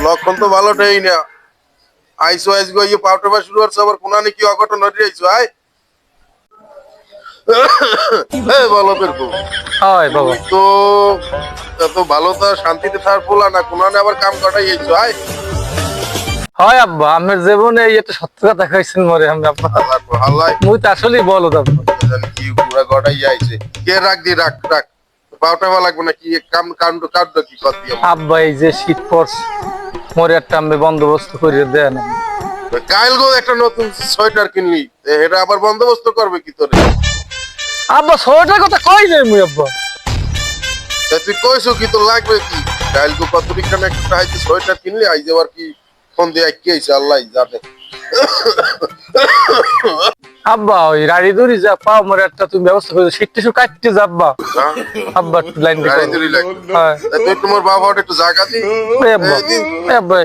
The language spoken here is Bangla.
লক্ষণ তো ভালোটাই না। আইসো আইস গো ইয়ে পাউটা বা শুরু হচ্ছে আবার কোনা নাকি অঘটন হয়ে আইসো আয়। এই বলো বেরকো। হয় বাবা। তো এত ভালো তো শান্তিতে থাকার পোলা না, কোনা আবার কাম কাটাই আইসো আয়। হয় আব্বা, আমার জীবনে এই একটা সত্য কথা কইছেন মরে আমি আব্বা। হাল্লাই মুই তো আসলেই বলো আব্বা। জানি কি পুরা গড়াই আইছে। কে রাখ দি রাখ রাখ। পাউটা বা লাগবে না কি কাম কাণ্ড কাণ্ড কি করবি আব্বা এই যে শীত পড়ছে মরে একটা আমি বন্দোবস্ত করে দেন। কাইল গো একটা নতুন সোয়েটার কিনলি, এটা আবার বন্দোবস্ত করবে কি তোরে? আব্বা সোয়েটার কথা কই নাই মুই আব্বা। তুই কইছো কি তোর লাগবে কি? কাইল গো কত বিখানে একটা হাইতে সোয়েটার কিনলি, আইজ আবার কি ফোন দিয়ে কি হইছে আল্লাহ জানে। আব্বা ওই রাড়ি দড়ি যা পাও মরে একটা তুমি ব্যবস্থা করে শীত টিসু কাটতে যাব্বা। আব্বা লাইন দি গাড়ি ধরে লাগবে। হ্যাঁ তুই তোমার বাবা একটু জায়গা দি। আব্বা আব্বা